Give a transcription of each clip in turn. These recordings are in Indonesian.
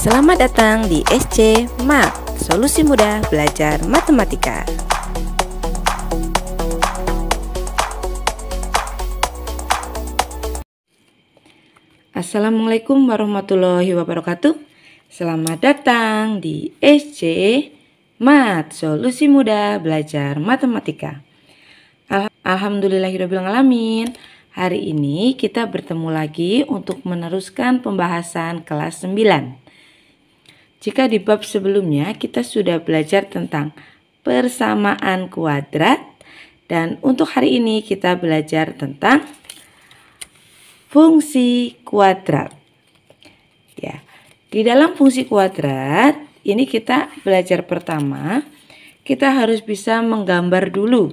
Selamat datang di SC Mat, solusi mudah belajar matematika. Assalamualaikum warahmatullahi wabarakatuh. Selamat datang di SC Mat, solusi mudah belajar matematika. Alhamdulillahirrabbilalamin. Hari ini kita bertemu lagi untuk meneruskan pembahasan kelas 9. Jika di bab sebelumnya kita sudah belajar tentang persamaan kuadrat, dan untuk hari ini kita belajar tentang fungsi kuadrat. Ya, di dalam fungsi kuadrat ini kita belajar pertama, kita harus bisa menggambar dulu.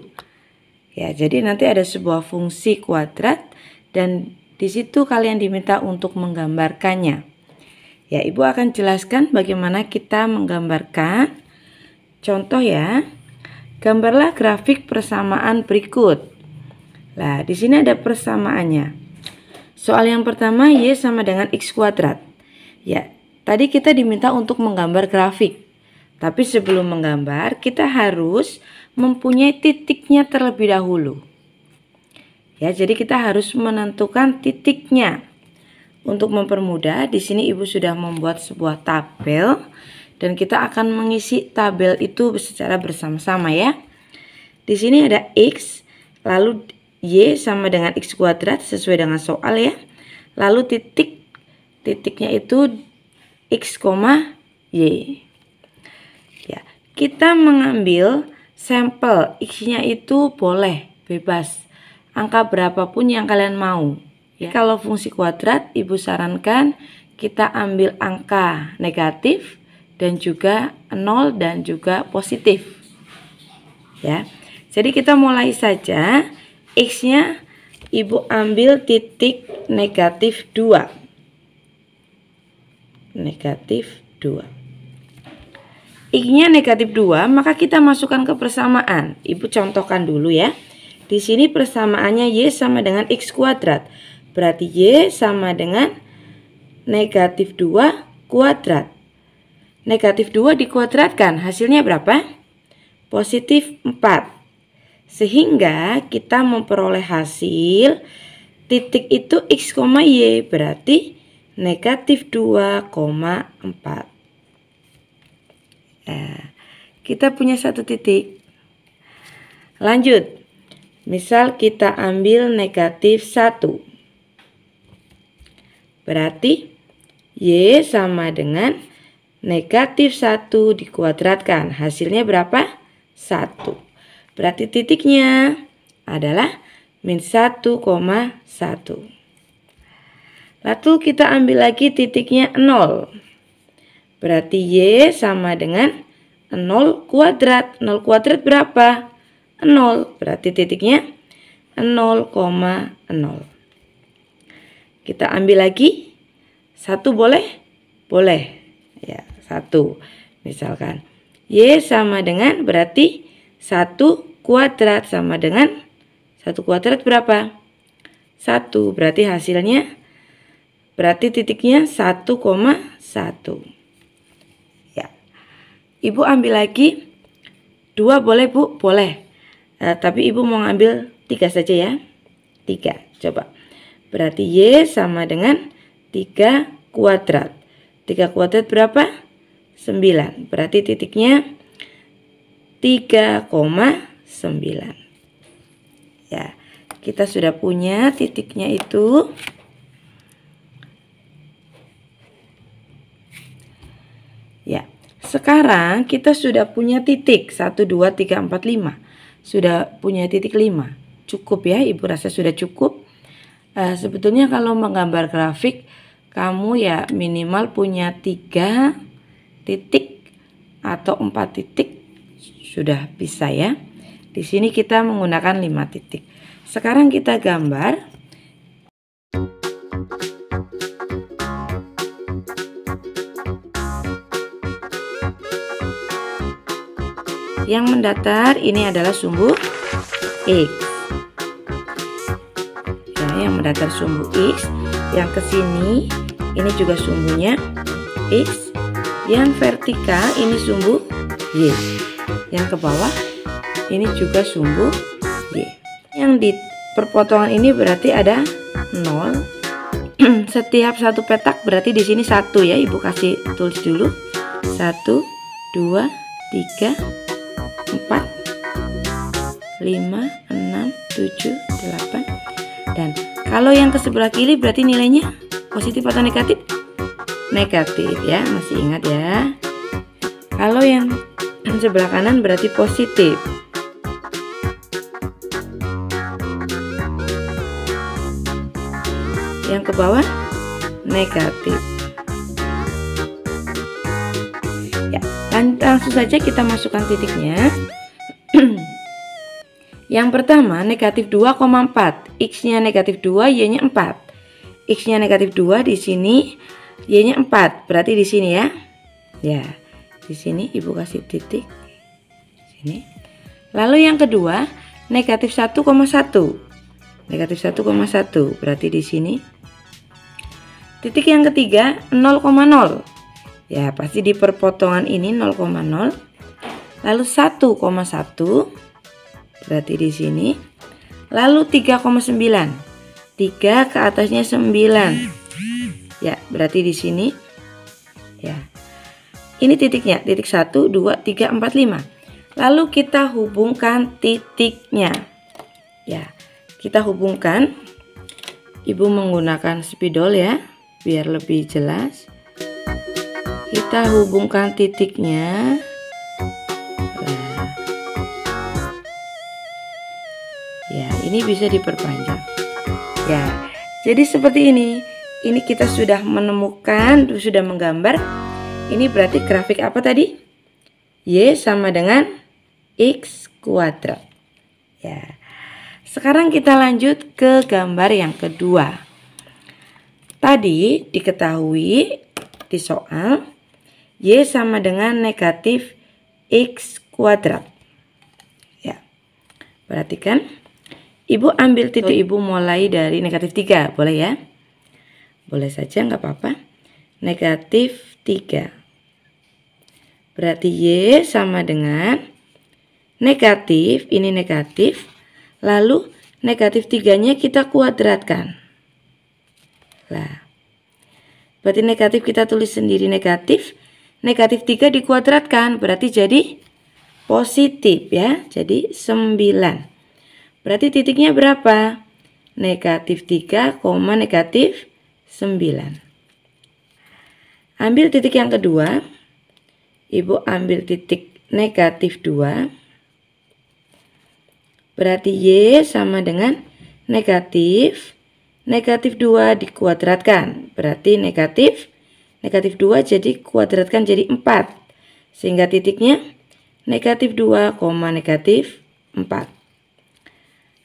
Ya, jadi nanti ada sebuah fungsi kuadrat dan di situ kalian diminta untuk menggambarkannya. Ya, Ibu akan jelaskan bagaimana kita menggambarkan. Contoh ya, gambarlah grafik persamaan berikut. Nah, di sini ada persamaannya. Soal yang pertama, Y sama dengan X kuadrat. Ya, tadi kita diminta untuk menggambar grafik. Tapi sebelum menggambar, kita harus mempunyai titiknya terlebih dahulu. Ya, jadi kita harus menentukan titiknya. Untuk mempermudah, di sini Ibu sudah membuat sebuah tabel dan kita akan mengisi tabel itu secara bersama-sama ya. Di sini ada X, lalu Y sama dengan X kuadrat sesuai dengan soal ya. Lalu titiknya itu X, Y. Ya, kita mengambil sampel X-nya itu boleh bebas. Angka berapapun yang kalian mau. Ya, kalau fungsi kuadrat, Ibu sarankan kita ambil angka negatif dan juga 0 dan juga positif. Ya, jadi kita mulai saja. X-nya Ibu ambil titik negatif 2. Negatif 2. X-nya negatif 2, maka kita masukkan ke persamaan. Ibu contohkan dulu ya. Di sini persamaannya Y sama dengan X kuadrat. Berarti Y sama dengan negatif 2 kuadrat. Negatif 2 dikuadratkan, hasilnya berapa? Positif 4. Sehingga kita memperoleh hasil titik itu X, Y, berarti negatif 2,4. Nah, kita punya satu titik. Lanjut. Misal kita ambil negatif 1. Berarti Y sama dengan negatif 1 dikuadratkan. Hasilnya berapa? 1. Berarti titiknya adalah min 1,1. Lalu kita ambil lagi titiknya 0. Berarti Y sama dengan 0 kuadrat. 0 kuadrat berapa? 0. Berarti titiknya 0,0. Kita ambil lagi 1 boleh? Boleh. Ya, 1. Misalkan Y sama dengan berarti 1 kuadrat sama dengan 1 kuadrat berapa? 1. Berarti hasilnya berarti titiknya 1,1. Ya. Ibu ambil lagi 2 boleh Bu? Boleh. Tapi Ibu mau ngambil 3 saja ya. 3. Coba. Berarti Y sama dengan 3 kuadrat. 3 kuadrat berapa? 9. Berarti titiknya 3,9. Ya, kita sudah punya titiknya itu. Ya, sekarang kita sudah punya titik 1, 2, 3, 4, 5. Sudah punya titik 5. Cukup ya, Ibu rasa sudah cukup. Sebetulnya kalau menggambar grafik, kamu ya minimal punya 3 titik atau 4 titik sudah bisa ya. Di sini kita menggunakan 5 titik. Sekarang kita gambar. Yang mendatar ini adalah sumbu X. Yang mendatar sumbu X, yang ke sini ini juga sumbunya X, Yang vertikal ini sumbu Y. Yang ke bawah ini juga sumbu Y. Yang di perpotongan ini berarti ada 0. Setiap satu petak berarti di sini 1 ya. Ibu kasih tulis dulu. 1, 2, 3, 4, 5, 6, 7, 8. Dan kalau yang ke sebelah kiri berarti nilainya positif atau negatif? Negatif ya, masih ingat ya. Kalau yang sebelah kanan berarti positif. Yang ke bawah negatif. Ya, langsung saja kita masukkan titiknya. Yang pertama negatif 2,4, X-nya negatif 2, Y-nya 4. X-nya negatif 2 di sini, Y-nya 4. Berarti di sini ya. Ya, di sini Ibu kasih titik. Sini. Lalu yang kedua negatif 1,1. Negatif 1,1 berarti di sini. Titik yang ketiga 0,0. Ya, pasti di perpotongan ini 0,0. Lalu 1,1 berarti di sini. Lalu 3,9. 3 ke atasnya 9. Ya, berarti di sini. Ya. Ini titiknya, titik 1, 2, 3, 4, 5. Lalu kita hubungkan titiknya. Ya, kita hubungkan. Ibu menggunakan spidol ya, biar lebih jelas. Kita hubungkan titiknya. Nah. Ya, ini bisa diperpanjang. Ya, jadi seperti ini. Ini kita sudah menemukan, sudah menggambar. Ini berarti grafik apa tadi? Y sama dengan X kuadrat. Ya. Sekarang kita lanjut ke gambar yang kedua. Tadi diketahui di soal Y sama dengan negatif X kuadrat. Ya. Perhatikan. Ibu ambil titik, Ibu mulai dari negatif 3, boleh ya? Boleh saja, nggak apa-apa. Negatif 3. Berarti Y sama dengan negatif, ini negatif. Lalu negatif 3-nya kita kuadratkan. Lah. Berarti negatif kita tulis sendiri negatif. Negatif 3 dikuadratkan, berarti jadi positif ya. Jadi 9. Berarti titiknya berapa? Negatif 3, negatif 9. Ambil titik yang kedua. Ibu ambil titik negatif 2. Berarti Y sama dengan negatif 2 dikuadratkan. Berarti negatif 2 jadi kuadratkan jadi 4. Sehingga titiknya negatif 2, negatif 4.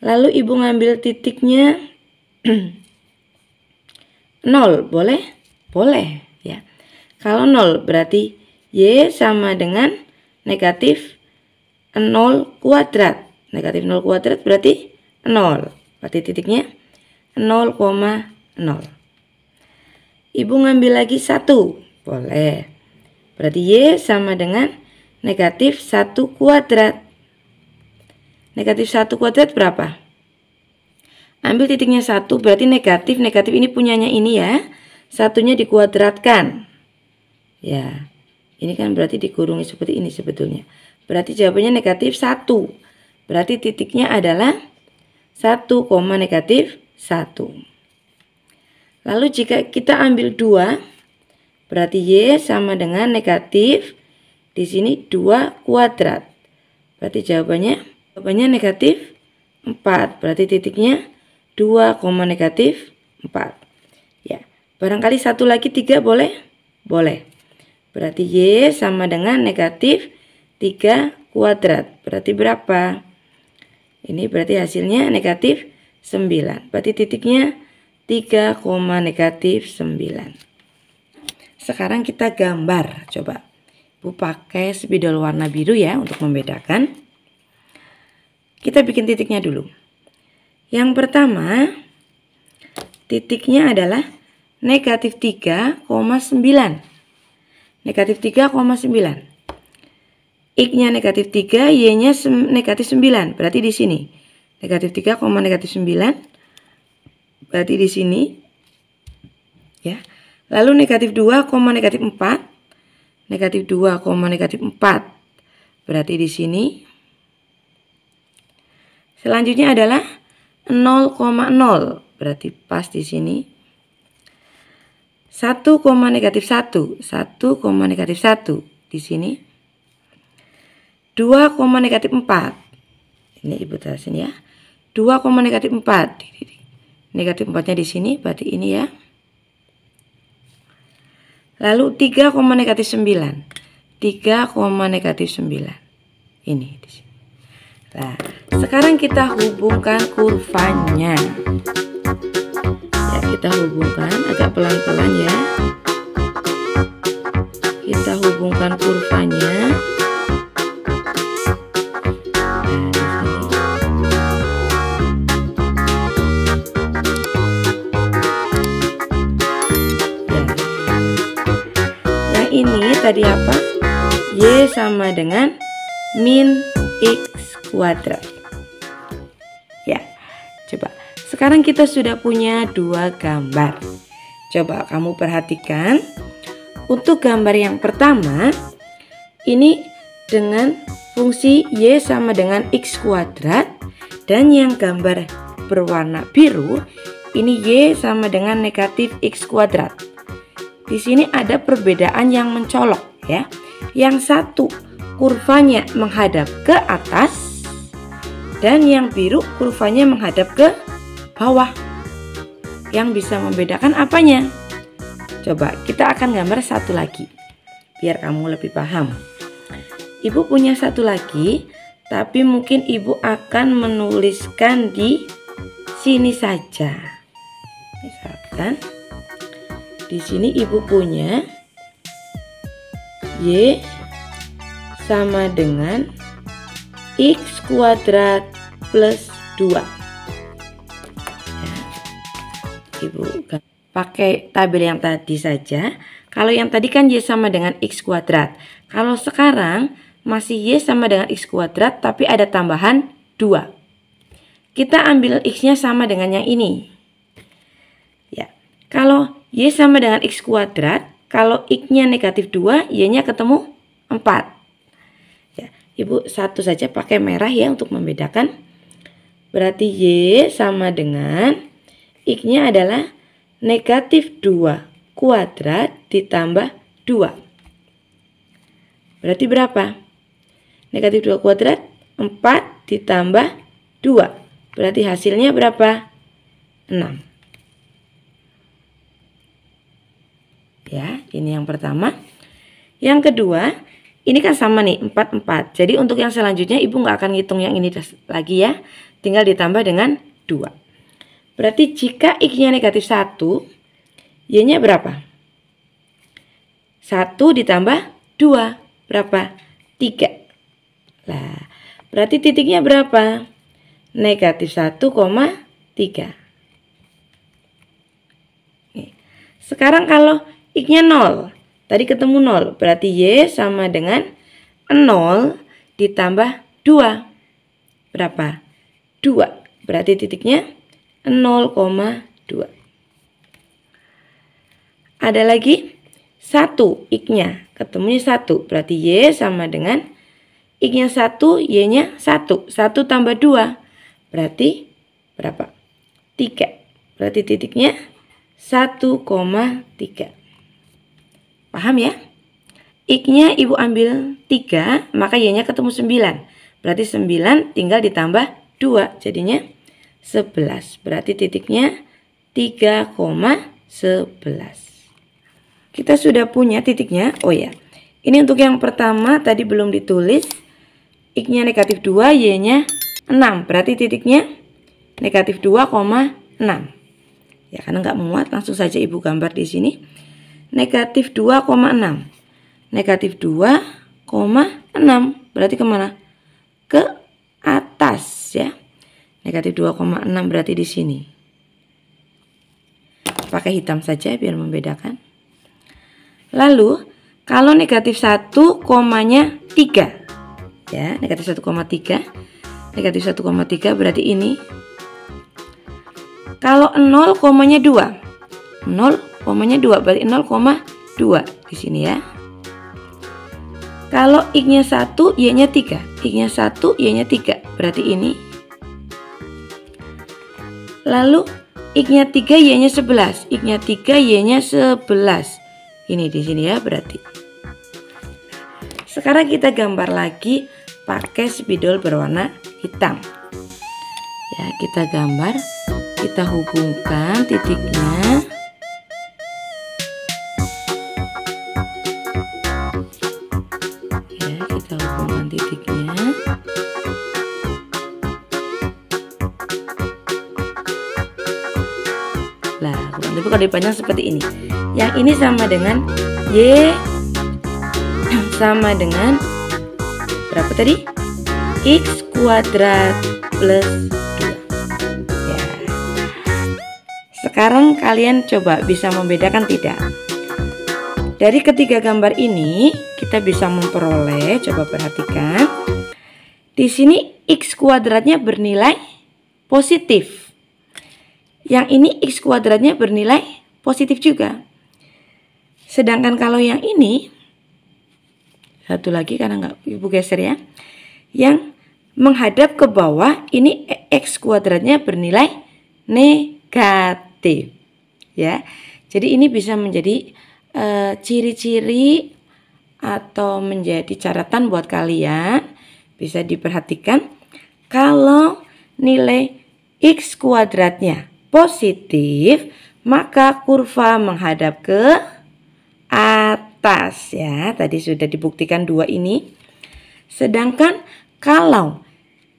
Lalu Ibu ngambil titiknya 0, boleh? Boleh ya. Kalau 0 berarti Y sama dengan negatif 0 kuadrat. Negatif 0 kuadrat berarti 0. Berarti titiknya 0,0. Ibu ngambil lagi 1, boleh. Berarti Y sama dengan negatif 1 kuadrat. Negatif 1 kuadrat berapa? Ambil titiknya 1, berarti negatif. Negatif ini punyanya ini ya. Satunya dikuadratkan. Ya, ini kan berarti dikurungi seperti ini sebetulnya. Berarti jawabannya negatif 1. Berarti titiknya adalah 1, negatif 1. Lalu jika kita ambil 2, berarti Y sama dengan negatif. Di sini 2 kuadrat. Berarti jawabannya negatif 4. Berarti titiknya 2, negatif 4. Ya, barangkali satu lagi 3 boleh? Boleh. Berarti Y sama dengan negatif 3 kuadrat. Berarti berapa? Ini berarti hasilnya negatif 9. Berarti titiknya 3, negatif 9. Sekarang kita gambar. Coba. Bu pakai spidol warna biru ya untuk membedakan. Kita bikin titiknya dulu. Yang pertama, titiknya adalah negatif 3,9. negatif 3,9. X-nya negatif 3, Y-nya negatif 9. Berarti di sini. Negatif 3, negatif 9. Berarti di sini. Ya. Lalu negatif 2, negatif 4. Negatif 2, negatif 4. Berarti di sini. Selanjutnya adalah 0,0. Berarti pas di sini. 1, negatif 1. 1, negatif 1. Di sini. 2, negatif 4. Ini Ibu tulisin ya. 2, negatif 4. Negatif 4-nya di sini, berarti ini ya. Lalu 3, negatif 9. 3, negatif 9. Ini di sini. Nah, sekarang kita hubungkan kurvanya. Ya, kita hubungkan agak pelan-pelan ya. Kita hubungkan kurvanya. Ini tadi apa? Y sama dengan min X kuadrat. Ya, coba. Sekarang kita sudah punya dua gambar. Coba kamu perhatikan. Untuk gambar yang pertama, ini dengan fungsi Y sama dengan X kuadrat. Dan yang gambar berwarna biru, ini Y sama dengan negatif X kuadrat. Di sini ada perbedaan yang mencolok ya. Yang satu kurvanya menghadap ke atas dan yang biru kurvanya menghadap ke bawah. Yang bisa membedakan apanya? Coba kita akan gambar satu lagi biar kamu lebih paham. Ibu punya satu lagi, tapi mungkin ibu akan menuliskan di sini saja. Misalkan di sini ibu punya Y sama dengan X kuadrat plus 2. Ya. Ibu pakai tabel yang tadi saja. Kalau yang tadi kan Y sama dengan X kuadrat. Kalau sekarang masih Y sama dengan X kuadrat tapi ada tambahan 2. Kita ambil X-nya sama dengan yang ini. Ya. Kalau Y sama dengan X kuadrat, kalau X-nya negatif 2, Y-nya ketemu 4. Ya, Ibu satu saja pakai merah ya untuk membedakan. Berarti Y sama dengan X-nya adalah negatif 2 kuadrat ditambah 2. Berarti berapa? Negatif 2 kuadrat, 4 ditambah 2. Berarti hasilnya berapa? 6. Ya, ini yang pertama. Yang kedua, ini kan sama nih, 4, 4. Jadi untuk yang selanjutnya ibu nggak akan ngitung yang ini lagi ya. Tinggal ditambah dengan 2. Berarti jika X-nya negatif 1, Y-nya berapa? 1 ditambah 2. Berapa? 3. Nah, berarti titiknya berapa? Negatif 1,3. Sekarang kalau X-nya 0, tadi ketemu 0, berarti Y sama dengan 0 ditambah 2. Berapa? 2, berarti titiknya 0,2. Ada lagi 1, X-nya, ketemunya 1, berarti Y sama dengan X-nya 1, Y-nya 1. 1 tambah 2, berarti berapa? 3, berarti titiknya 1,3. Paham ya? X-nya ibu ambil 3, maka Y-nya ketemu 9. Berarti 9 tinggal ditambah 2, jadinya 11. Berarti titiknya 3,11. Kita sudah punya titiknya. Oh ya, ini untuk yang pertama tadi belum ditulis. X-nya negatif 2, Y-nya 6. Berarti titiknya negatif 2,6. Ya, karena nggak muat, langsung saja ibu gambar di sini. Negatif 2,6. Negatif 2,6. Berarti kemana? Ke atas ya. Negatif 2,6 berarti di sini. Pakai hitam saja biar membedakan. Lalu Kalau negatif 1, komanya 3. Ya, negatif 1,3. Negatif 1,3 berarti ini. Kalau 0, komanya 2. 0, komanya 2 berarti 0,2 di sini ya. Kalau X-nya 1, Y-nya 3. X-nya 1, Y-nya 3 berarti ini. Lalu X-nya 3, Y-nya 11. X-nya 3, Y-nya 11. Ini di sini ya berarti. Sekarang kita gambar lagi pakai spidol berwarna hitam. Ya, kita gambar, kita hubungkan titiknya. Ya, kita hubungkan titiknya. Lah, tapi kalau dipanjang seperti ini. Yang ini sama dengan Y sama dengan berapa tadi? X kuadrat plus 2. Ya. Sekarang kalian coba bisa membedakan tidak? Dari ketiga gambar ini kita bisa memperoleh, coba perhatikan. Di sini X kuadratnya bernilai positif. Yang ini X kuadratnya bernilai positif juga. Sedangkan kalau yang ini, satu lagi karena nggak ibu geser ya, yang menghadap ke bawah ini X kuadratnya bernilai negatif ya. Jadi ini bisa menjadi ciri-ciri atau menjadi catatan buat kalian. Bisa diperhatikan kalau nilai X kuadratnya positif, maka kurva menghadap ke atas ya. Tadi sudah dibuktikan 2 ini. Sedangkan kalau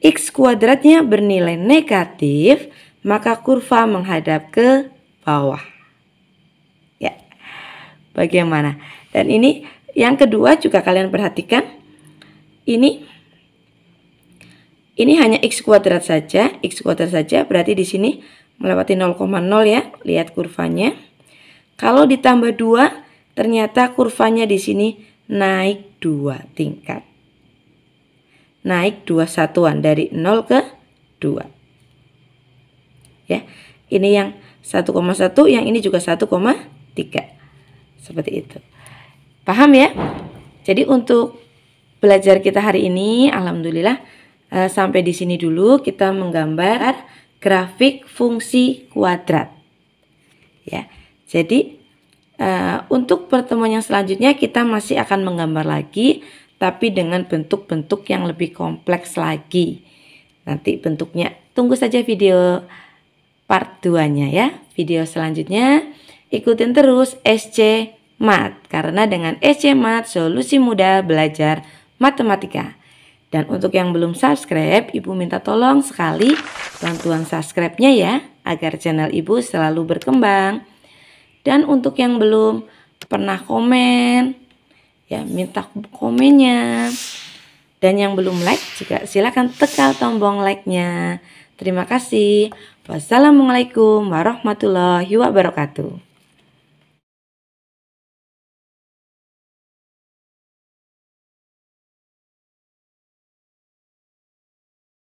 X kuadratnya bernilai negatif, maka kurva menghadap ke bawah. Ya. Bagaimana? Dan ini yang kedua juga kalian perhatikan. Ini hanya X kuadrat saja, X kuadrat saja, berarti di sini melewati 0,0 ya. Lihat kurvanya. Kalau ditambah 2, ternyata kurvanya di sini naik 2 tingkat. Naik 2 satuan dari 0 ke 2. Ya. Ini yang 1,1, yang ini juga 1,3. Seperti itu. Paham ya? Jadi untuk belajar kita hari ini alhamdulillah sampai di sini dulu kita menggambar grafik fungsi kuadrat. Ya. Jadi untuk pertemuan yang selanjutnya kita masih akan menggambar lagi, tapi dengan bentuk-bentuk yang lebih kompleks lagi. Nanti bentuknya tunggu saja video part 2-nya ya. Video selanjutnya ikutin terus SC Mat, karena dengan SC Mat solusi mudah belajar matematika. Dan untuk yang belum subscribe, Ibu minta tolong sekali bantuan subscribe-nya ya, agar channel Ibu selalu berkembang. Dan untuk yang belum pernah komen, ya minta komennya. Dan yang belum like juga silakan tekan tombol like-nya. Terima kasih. Wassalamualaikum warahmatullahi wabarakatuh.